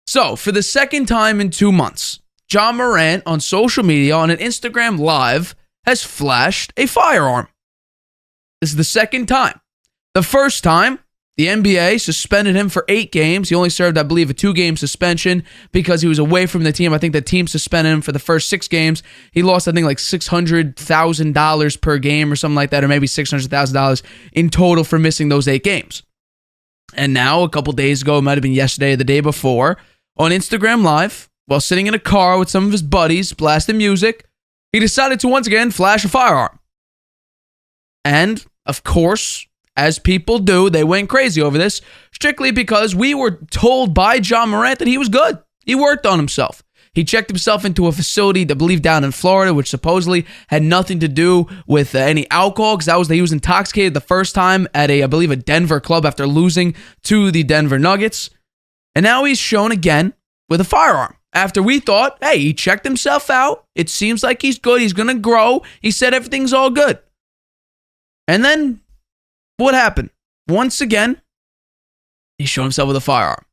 So, for the second time in 2 months, John Morant on social media on an Instagram Live has flashed a firearm. This is the second time. The first time, the NBA suspended him for 8 games. He only served, I believe, a 2-game suspension because he was away from the team. I think the team suspended him for the first 6 games. He lost, I think, like $600,000 per game or something like that, or maybe $600,000 in total for missing those 8 games. And now, a couple days ago, it might have been yesterday or the day before, on Instagram Live, while sitting in a car with some of his buddies, blasting music, he decided to once again flash a firearm. And, of course, as people do, they went crazy over this, strictly because we were told by John Morant that he was good. He worked on himself. He checked himself into a facility, I believe, down in Florida, which supposedly had nothing to do with any alcohol, because he was intoxicated the first time at I believe, a Denver club after losing to the Denver Nuggets. And now he's shown again with a firearm. After we thought, hey, he checked himself out. It seems like he's good. He's going to grow. He said everything's all good. And then what happened? Once again, he showed himself with a firearm.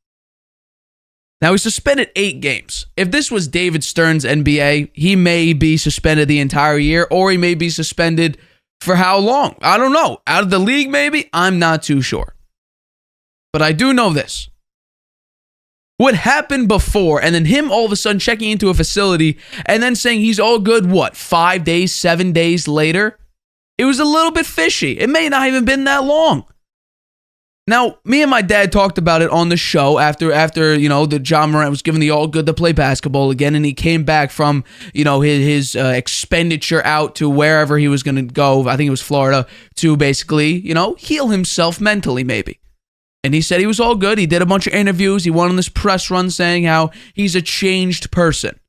Now, he's suspended 8 games. If this was David Stern's NBA, he may be suspended the entire year, or he may be suspended for how long? I don't know. Out of the league, maybe? I'm not too sure. But I do know this. What happened before, and then him all of a sudden checking into a facility and then saying he's all good, 5 days, 7 days later? It was a little bit fishy. It may not even been that long. Now, me and my dad talked about it on the show after the John Morant was given the all good to play basketball again, and he came back from, his expenditure out to wherever he was going to go. I think it was Florida, to basically, heal himself mentally maybe. And he said he was all good. He did a bunch of interviews. He went on this press run saying how he's a changed person.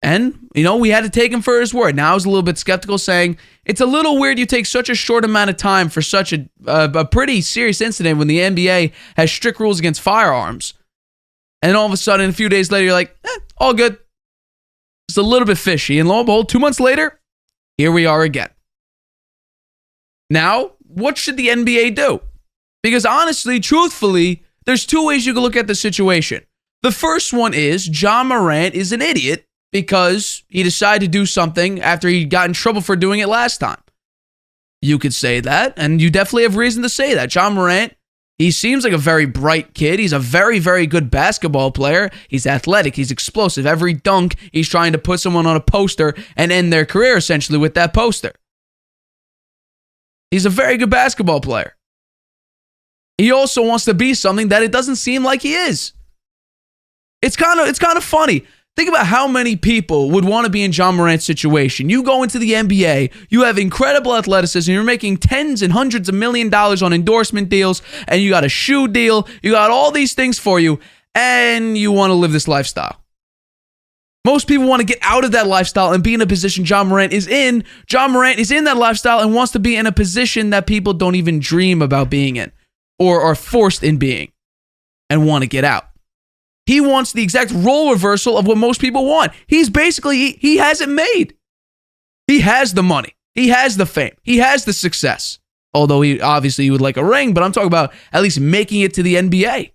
And, we had to take him for his word. Now I was a little bit skeptical, saying it's a little weird you take such a short amount of time for such a pretty serious incident when the NBA has strict rules against firearms. And all of a sudden, a few days later, you're like, all good. It's a little bit fishy. And lo and behold, 2 months later, here we are again. Now, what should the NBA do? Because honestly, truthfully, there's 2 ways you can look at the situation. The first one is John Morant is an idiot because he decided to do something after he got in trouble for doing it last time. You could say that, and you definitely have reason to say that. John Morant, he seems like a very bright kid. He's a very, very good basketball player. He's athletic. He's explosive. Every dunk, he's trying to put someone on a poster and end their career essentially with that poster. He's a very good basketball player. He also wants to be something that it doesn't seem like he is. It's kind of funny. Think about how many people would want to be in John Morant's situation. You go into the NBA, you have incredible athleticism, you're making tens and hundreds of $1 million on endorsement deals, and you got a shoe deal, you got all these things for you, and you want to live this lifestyle. Most people want to get out of that lifestyle and be in a position John Morant is in. John Morant is in that lifestyle and wants to be in a position that people don't even dream about being in, or are forced in being, and want to get out. He wants the exact role reversal of what most people want. He's basically, he has it made. He has the money. He has the fame. He has the success. Although he would like a ring, but I'm talking about at least making it to the NBA.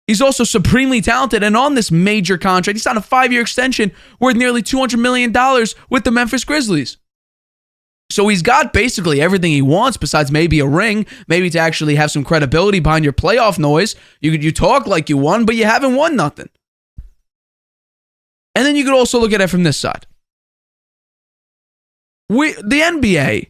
He's also supremely talented, and on this major contract, he signed a 5-year extension worth nearly $200 million with the Memphis Grizzlies. So he's got basically everything he wants besides maybe a ring, maybe to actually have some credibility behind your playoff noise. You talk like you won, but you haven't won nothing. And then you could also look at it from this side. The NBA,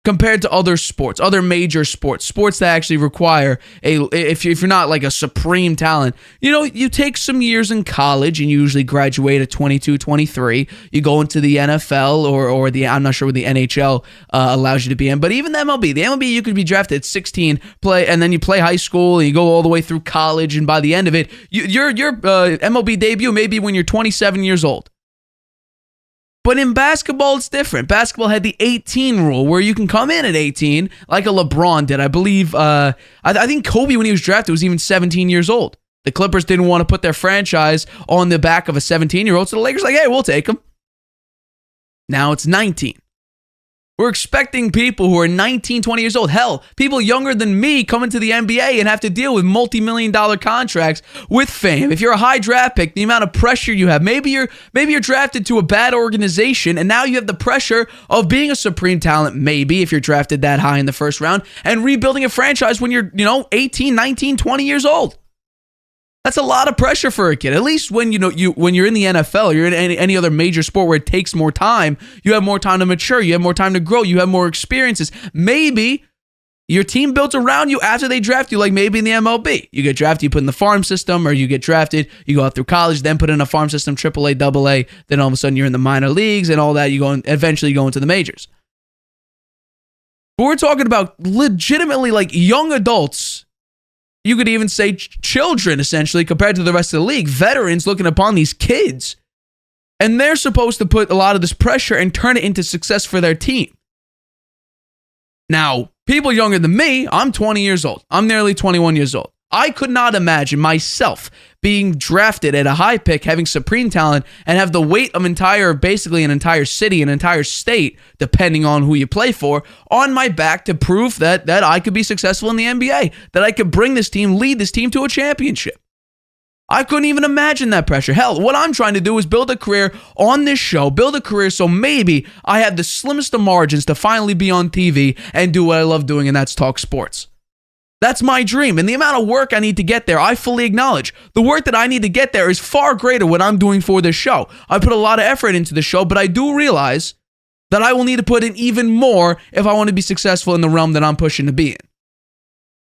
compared to other sports, other major sports that actually require if you're not like a supreme talent, you take some years in college and you usually graduate at 22, 23. You go into the NFL or I'm not sure what the NHL allows you to be in, but even the MLB, you could be drafted at 16, and then you play high school and you go all the way through college, and by the end of it, your MLB debut may be when you're 27 years old. But in basketball, it's different. Basketball had the 18 rule where you can come in at 18 like a LeBron did. I believe, I think Kobe, when he was drafted, was even 17 years old. The Clippers didn't want to put their franchise on the back of a 17-year-old, so the Lakers were like, hey, we'll take him. Now it's 19. We're expecting people who are 19, 20 years old. Hell, people younger than me come into the NBA and have to deal with multi-million-dollar contracts with fame. If you're a high draft pick, the amount of pressure you have. Maybe you're drafted to a bad organization, and now you have the pressure of being a supreme talent, maybe, if you're drafted that high in the first round, and rebuilding a franchise when you're, 18, 19, 20 years old. That's a lot of pressure for a kid. At least when when you're in the NFL, you're in any other major sport where it takes more time, you have more time to mature, you have more time to grow, you have more experiences. Maybe your team built around you after they draft you, like maybe in the MLB. You get drafted, you put in the farm system, or you get drafted, you go out through college, then put in a farm system, AAA, AA, then all of a sudden you're in the minor leagues and all that. Eventually you go into the majors. But we're talking about legitimately like young adults. You could even say children, essentially, compared to the rest of the league. Veterans looking upon these kids. And they're supposed to put a lot of this pressure and turn it into success for their team. Now, people younger than me, I'm 20 years old. I'm nearly 21 years old. I could not imagine myself being drafted at a high pick, having supreme talent, and have the weight of basically an entire city, an entire state, depending on who you play for, on my back to prove that I could be successful in the NBA, that I could lead this team to a championship. I couldn't even imagine that pressure. Hell, what I'm trying to do is build a career on this show, build a career so maybe I have the slimmest of margins to finally be on TV and do what I love doing, and that's talk sports. That's my dream, and the amount of work I need to get there, I fully acknowledge. The work that I need to get there is far greater what I'm doing for this show. I put a lot of effort into the show, but I do realize that I will need to put in even more if I want to be successful in the realm that I'm pushing to be in.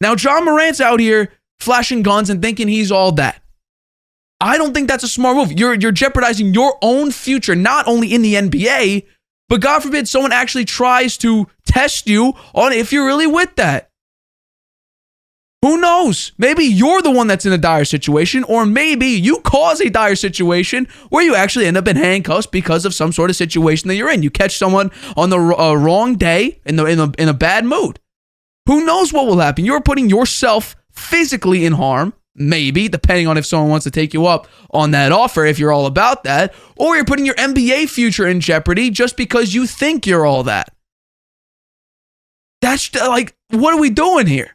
Now, John Morant's out here flashing guns and thinking he's all that. I don't think that's a smart move. You're jeopardizing your own future, not only in the NBA, but God forbid someone actually tries to test you on if you're really with that. Who knows? Maybe you're the one that's in a dire situation, or maybe you cause a dire situation where you actually end up in handcuffs because of some sort of situation that you're in. You catch someone on the wrong day in a bad mood. Who knows what will happen? You're putting yourself physically in harm, maybe, depending on if someone wants to take you up on that offer, if you're all about that, or you're putting your NBA future in jeopardy just because you think you're all that. That's like, what are we doing here?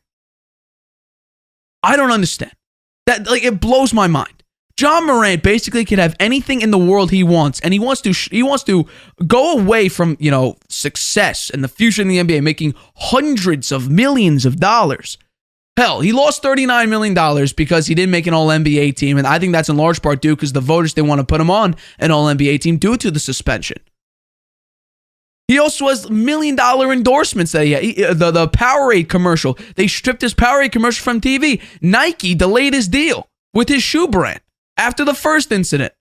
I don't understand. It blows my mind. John Morant basically can have anything in the world he wants, and he wants to go away from, success and the future in the NBA, making hundreds of millions of dollars. Hell, he lost $39 million because he didn't make an All-NBA team, and I think that's in large part due because the voters didn't want to put him on an All-NBA team due to the suspension. He also has $1 million endorsements that he had. The Powerade commercial. They stripped his Powerade commercial from TV. Nike delayed his deal with his shoe brand after the first incident.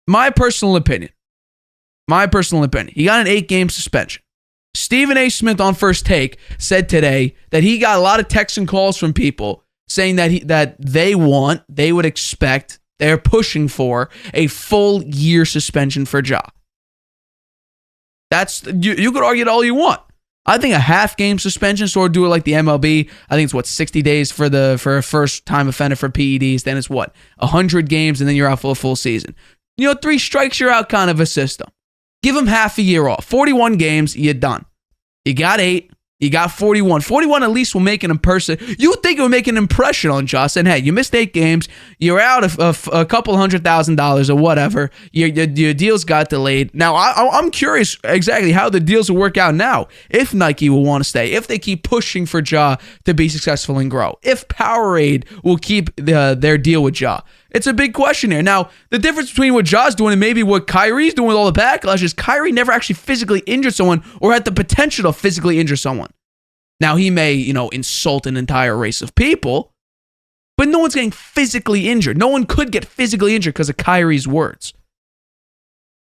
My personal opinion. He got an 8-game suspension. Stephen A. Smith on First Take said today that he got a lot of texts and calls from people saying that they would expect, they're pushing for a full year suspension for Ja. You could argue it all you want. I think a half-game suspension, sort of do it like the MLB. I think it's 60 days for a first-time offender for PEDs. Then it's 100 games, and then you're out for a full season. 3 strikes, you're out kind of a system. Give him half a year off. 41 games, you're done. You got 8. You got 41. 41 at least will make an impression. You would think it would make an impression on Josh. And hey, you missed 8 games. You're out of a couple $100,000 or whatever. Your deals got delayed. Now, I'm curious exactly how the deals will work out now. If Nike will want to stay. If they keep pushing for Ja to be successful and grow. If Powerade will keep their deal with Ja. It's a big question here. Now, the difference between what Ja's doing and maybe what Kyrie's doing with all the backlash is Kyrie never actually physically injured someone or had the potential to physically injure someone. Now, he may, insult an entire race of people, but no one's getting physically injured. No one could get physically injured because of Kyrie's words.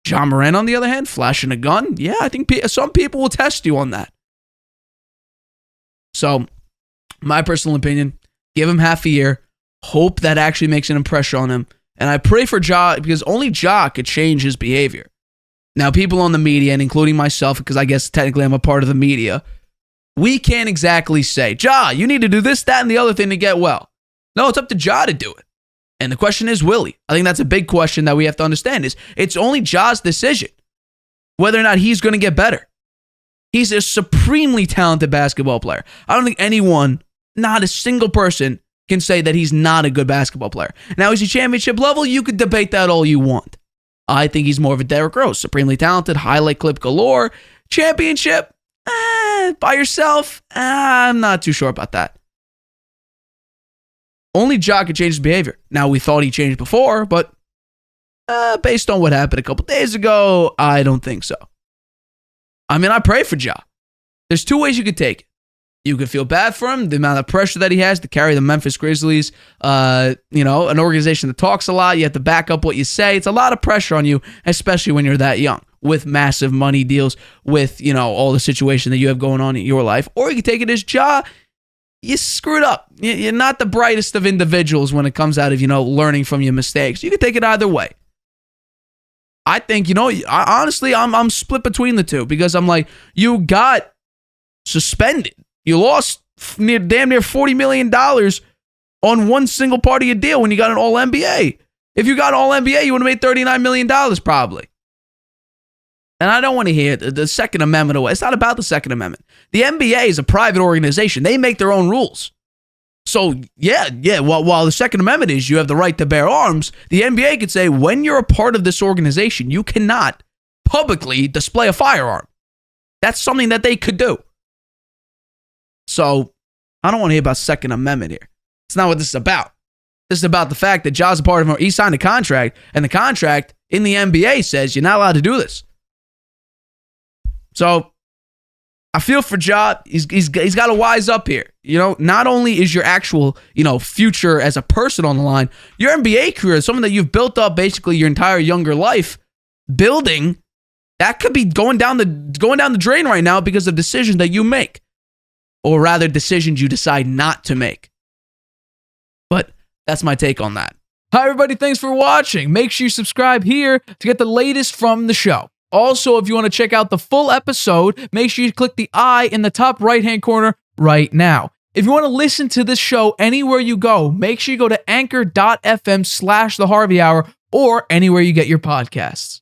John Morant, on the other hand, flashing a gun. Yeah, I think some people will test you on that. So, my personal opinion, give him half a year. Hope that actually makes an impression on him. And I pray for Ja because only Ja could change his behavior. Now, people on the media, and including myself, because I guess technically I'm a part of the media, we can't exactly say, Ja, you need to do this, that, and the other thing to get well. No, it's up to Ja to do it. And the question is, will he? I think that's a big question that we have to understand is it's only Ja's decision. whether or not he's going to get better. He's a supremely talented basketball player. I don't think anyone, not a single person, can say that he's not a good basketball player. Now, is he championship level? You could debate that all you want. I think he's more of a Derrick Rose, supremely talented, highlight clip galore. Championship, by yourself, I'm not too sure about that. Only Ja could change his behavior. Now, we thought he changed before, but based on what happened a couple days ago, I don't think so. I mean, I pray for Ja. There's two ways you could take it. You could feel bad for him, the amount of pressure that he has to carry the Memphis Grizzlies, an organization that talks a lot. You have to back up what you say. It's a lot of pressure on you, especially when you're that young, with massive money deals, with, all the situation that you have going on in your life. Or you could take it as Ja, you screwed up. You're not the brightest of individuals when it comes out of, learning from your mistakes. You could take it either way. I think, honestly, I'm split between the two because I'm like, you got suspended. You lost damn near $40 million on one single part of your deal when you got an All-NBA. If you got an All-NBA, you would have made $39 million probably. And I don't want to hear the Second Amendment away. It's not about the Second Amendment. The NBA is a private organization. They make their own rules. So, while the Second Amendment is you have the right to bear arms, the NBA could say when you're a part of this organization, you cannot publicly display a firearm. That's something that they could do. So, I don't want to hear about Second Amendment here. It's not what this is about. This is about the fact that Ja's a part of he signed a contract, and the contract in the NBA says you're not allowed to do this. So, I feel for Ja. He's got to wise up here. Not only is your actual, future as a person on the line, your NBA career, something that you've built up basically your entire younger life, building, that could be going down the drain right now because of decisions that you make. Or rather, decisions you decide not to make. But that's my take on that. Hi, everybody. Thanks for watching. Make sure you subscribe here to get the latest from the show. Also, if you want to check out the full episode, make sure you click the I in the top right-hand corner right now. If you want to listen to this show anywhere you go, make sure you go to anchor.fm/The Harvey Hour or anywhere you get your podcasts.